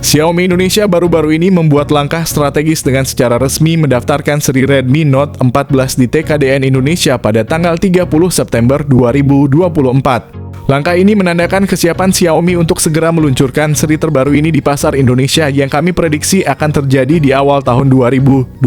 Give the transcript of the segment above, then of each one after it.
Xiaomi Indonesia baru-baru ini membuat langkah strategis dengan secara resmi mendaftarkan seri Redmi Note 14 di TKDN Indonesia pada tanggal 30 September 2024. Langkah ini menandakan kesiapan Xiaomi untuk segera meluncurkan seri terbaru ini di pasar Indonesia yang kami prediksi akan terjadi di awal tahun 2025.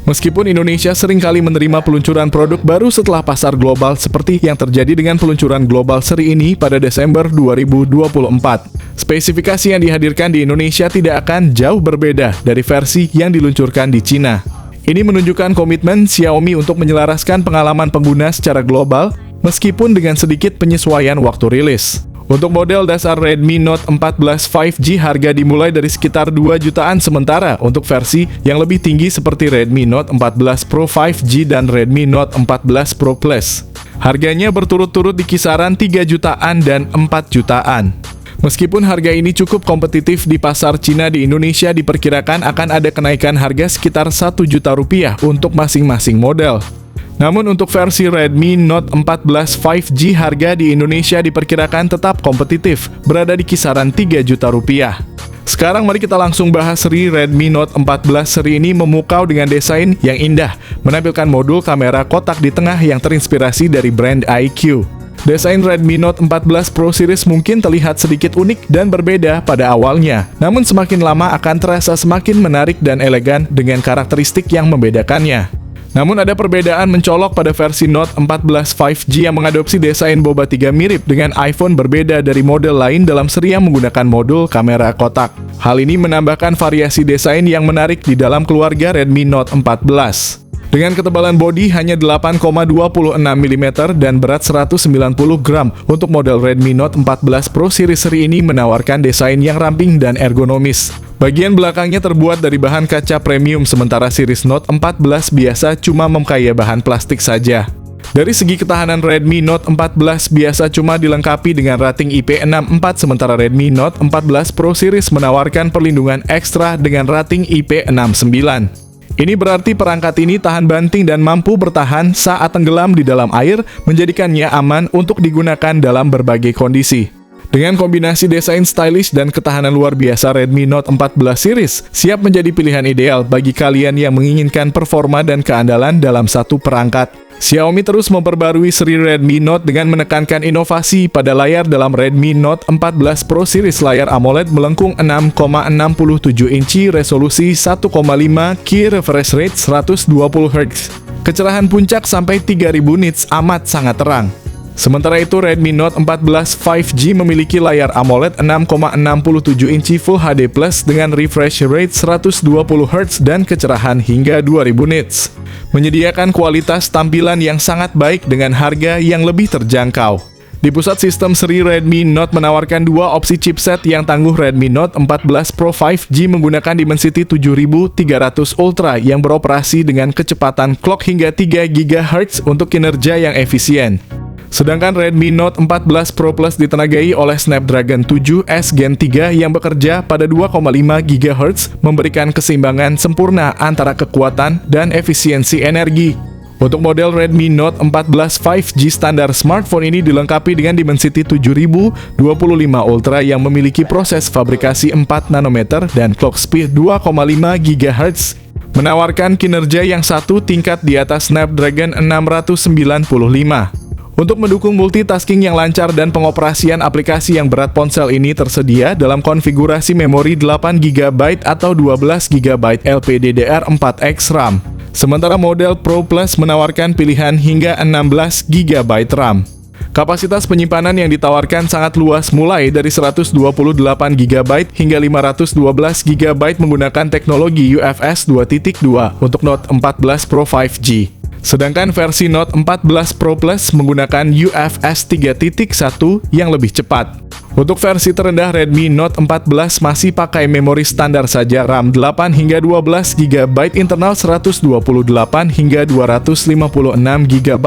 Meskipun Indonesia seringkali menerima peluncuran produk baru setelah pasar global seperti yang terjadi dengan peluncuran global seri ini pada Desember 2024. Spesifikasi yang dihadirkan di Indonesia tidak akan jauh berbeda dari versi yang diluncurkan di Cina. Ini menunjukkan komitmen Xiaomi untuk menyelaraskan pengalaman pengguna secara global, meskipun dengan sedikit penyesuaian waktu rilis. Untuk model dasar Redmi Note 14 5G harga dimulai dari sekitar 2 jutaan, sementara untuk versi yang lebih tinggi seperti Redmi Note 14 Pro 5G dan Redmi Note 14 Pro Plus, harganya berturut-turut di kisaran 3 jutaan dan 4 jutaan. Meskipun harga ini cukup kompetitif di pasar Cina, di Indonesia diperkirakan akan ada kenaikan harga sekitar 1 juta rupiah untuk masing-masing model. Namun untuk versi Redmi Note 14 5G harga di Indonesia diperkirakan tetap kompetitif, berada di kisaran 3 juta rupiah. Sekarang mari kita langsung bahas seri Redmi Note 14. Seri ini memukau dengan desain yang indah, menampilkan modul kamera kotak di tengah yang terinspirasi dari brand iQOO. Desain Redmi Note 14 Pro Series mungkin terlihat sedikit unik dan berbeda pada awalnya, namun semakin lama akan terasa semakin menarik dan elegan dengan karakteristik yang membedakannya. Namun ada perbedaan mencolok pada versi Note 14 5G yang mengadopsi desain boba 3 mirip dengan iPhone, berbeda dari model lain dalam seri yang menggunakan modul kamera kotak. Hal ini menambahkan variasi desain yang menarik di dalam keluarga Redmi Note 14. Dengan ketebalan bodi hanya 8,26 mm dan berat 190 gram, untuk model Redmi Note 14 Pro Series seri ini menawarkan desain yang ramping dan ergonomis. Bagian belakangnya terbuat dari bahan kaca premium, sementara series Note 14 biasa cuma memakai bahan plastik saja. Dari segi ketahanan, Redmi Note 14 biasa cuma dilengkapi dengan rating IP64, sementara Redmi Note 14 Pro Series menawarkan perlindungan ekstra dengan rating IP69. Ini berarti perangkat ini tahan banting dan mampu bertahan saat tenggelam di dalam air, menjadikannya aman untuk digunakan dalam berbagai kondisi. Dengan kombinasi desain stylish dan ketahanan luar biasa, Redmi Note 14 Series siap menjadi pilihan ideal bagi kalian yang menginginkan performa dan keandalan dalam satu perangkat. Xiaomi terus memperbarui seri Redmi Note dengan menekankan inovasi pada layar dalam Redmi Note 14 Pro Series. Layar AMOLED melengkung 6,67 inci, resolusi 1,5 K, refresh rate 120 Hz. Kecerahan puncak sampai 3000 nits, amat sangat terang. Sementara itu, Redmi Note 14 5G memiliki layar AMOLED 6,67 inci Full HD Plus dengan refresh rate 120 Hz dan kecerahan hingga 2000 nits. Menyediakan kualitas tampilan yang sangat baik dengan harga yang lebih terjangkau. Di pusat sistem seri Redmi Note menawarkan dua opsi chipset yang tangguh. Redmi Note 14 Pro 5G menggunakan Dimensity 7300 Ultra yang beroperasi dengan kecepatan clock hingga 3 GHz untuk kinerja yang efisien. Sedangkan Redmi Note 14 Pro Plus ditenagai oleh Snapdragon 7S Gen 3 yang bekerja pada 2,5 GHz, memberikan keseimbangan sempurna antara kekuatan dan efisiensi energi. Untuk model Redmi Note 14 5G standar smartphone ini dilengkapi dengan Dimensity 7025 Ultra yang memiliki proses fabrikasi 4 nanometer dan clock speed 2,5 GHz, menawarkan kinerja yang satu tingkat di atas Snapdragon 695. Untuk mendukung multitasking yang lancar dan pengoperasian aplikasi yang berat, ponsel ini tersedia dalam konfigurasi memori 8 GB atau 12 GB LPDDR4X RAM. Sementara model Pro Plus menawarkan pilihan hingga 16 GB RAM. Kapasitas penyimpanan yang ditawarkan sangat luas, mulai dari 128 GB hingga 512 GB menggunakan teknologi UFS 2.2 untuk Note 14 Pro 5G. Sedangkan versi Note 14 Pro Plus menggunakan UFS 3.1 yang lebih cepat. Untuk versi terendah, Redmi Note 14 masih pakai memori standar saja, RAM 8 hingga 12 GB, internal 128 hingga 256 GB.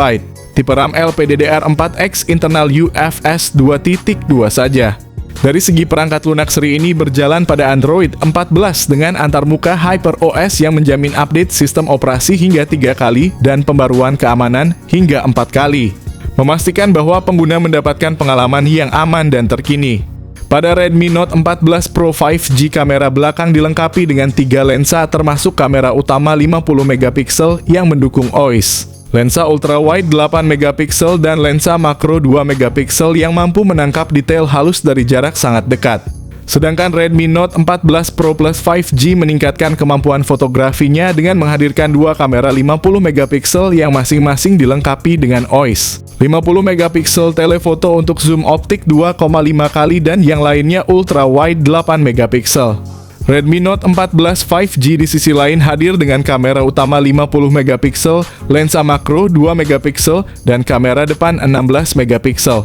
Tipe RAM LPDDR4X, internal UFS 2.2 saja. Dari segi perangkat lunak, seri ini berjalan pada Android 14 dengan antarmuka HyperOS yang menjamin update sistem operasi hingga 3 kali dan pembaruan keamanan hingga 4 kali, memastikan bahwa pengguna mendapatkan pengalaman yang aman dan terkini. Pada Redmi Note 14 Pro 5G, kamera belakang dilengkapi dengan 3 lensa termasuk kamera utama 50 megapiksel yang mendukung OIS, lensa ultrawide 8 megapiksel dan lensa makro 2 megapiksel yang mampu menangkap detail halus dari jarak sangat dekat. Sedangkan Redmi Note 14 Pro Plus 5G meningkatkan kemampuan fotografinya dengan menghadirkan 2 kamera 50 megapiksel yang masing-masing dilengkapi dengan OIS, 50 megapiksel telefoto untuk zoom optik 2,5 kali dan yang lainnya ultra wide 8 megapiksel. Redmi Note 14 5G di sisi lain hadir dengan kamera utama 50 megapiksel, lensa makro 2 megapiksel, dan kamera depan 16 megapiksel.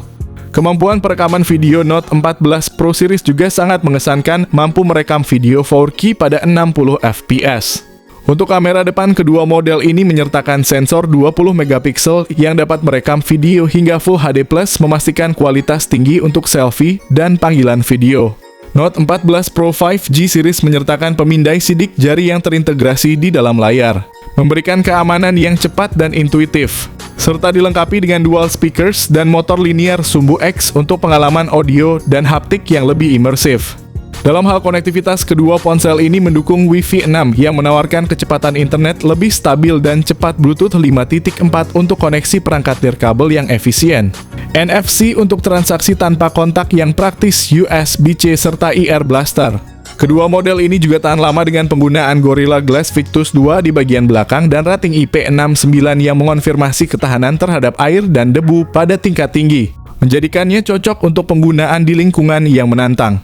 Kemampuan perekaman video Note 14 Pro series juga sangat mengesankan, mampu merekam video 4K pada 60 fps. Untuk kamera depan, kedua model ini menyertakan sensor 20 megapiksel yang dapat merekam video hingga Full HD+, memastikan kualitas tinggi untuk selfie dan panggilan video. Note 14 Pro 5G series menyertakan pemindai sidik jari yang terintegrasi di dalam layar, memberikan keamanan yang cepat dan intuitif, serta dilengkapi dengan dual speakers dan motor linear sumbu X untuk pengalaman audio dan haptik yang lebih imersif. Dalam hal konektivitas, kedua ponsel ini mendukung Wi-Fi 6 yang menawarkan kecepatan internet lebih stabil dan cepat, Bluetooth 5.4 untuk koneksi perangkat nirkabel yang efisien, NFC untuk transaksi tanpa kontak yang praktis, USB-C, serta IR Blaster. Kedua model ini juga tahan lama dengan penggunaan Gorilla Glass Victus 2 di bagian belakang dan rating IP69 yang mengonfirmasi ketahanan terhadap air dan debu pada tingkat tinggi, menjadikannya cocok untuk penggunaan di lingkungan yang menantang.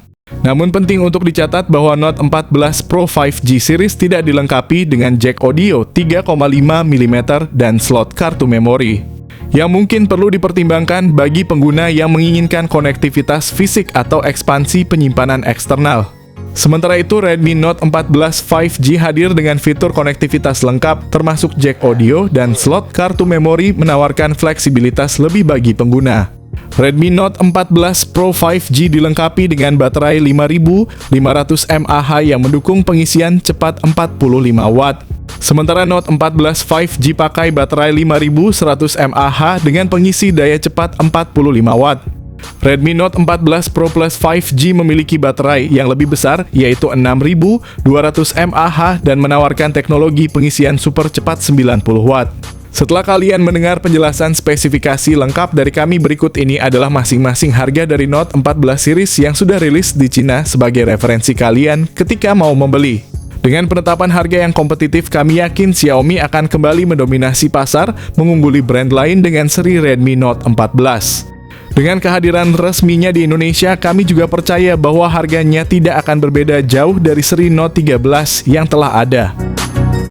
Namun penting untuk dicatat bahwa Note 14 Pro 5G series tidak dilengkapi dengan jack audio 3,5 mm dan slot kartu memori, yang mungkin perlu dipertimbangkan bagi pengguna yang menginginkan konektivitas fisik atau ekspansi penyimpanan eksternal. Sementara itu, Redmi Note 14 5G hadir dengan fitur konektivitas lengkap termasuk jack audio dan slot kartu memori, menawarkan fleksibilitas lebih bagi pengguna. Redmi Note 14 Pro 5G dilengkapi dengan baterai 5500 mAh yang mendukung pengisian cepat 45 Watt. Sementara Note 14 5G pakai baterai 5100 mAh dengan pengisi daya cepat 45 Watt. Redmi Note 14 Pro Plus 5G memiliki baterai yang lebih besar, yaitu 6200 mAh dan menawarkan teknologi pengisian super cepat 90 Watt. Setelah kalian mendengar penjelasan spesifikasi lengkap dari kami, berikut ini adalah masing-masing harga dari Note 14 series yang sudah rilis di Cina sebagai referensi kalian ketika mau membeli. Dengan penetapan harga yang kompetitif, kami yakin Xiaomi akan kembali mendominasi pasar, mengungguli brand lain dengan seri Redmi Note 14. Dengan kehadiran resminya di Indonesia, kami juga percaya bahwa harganya tidak akan berbeda jauh dari seri Note 13 yang telah ada.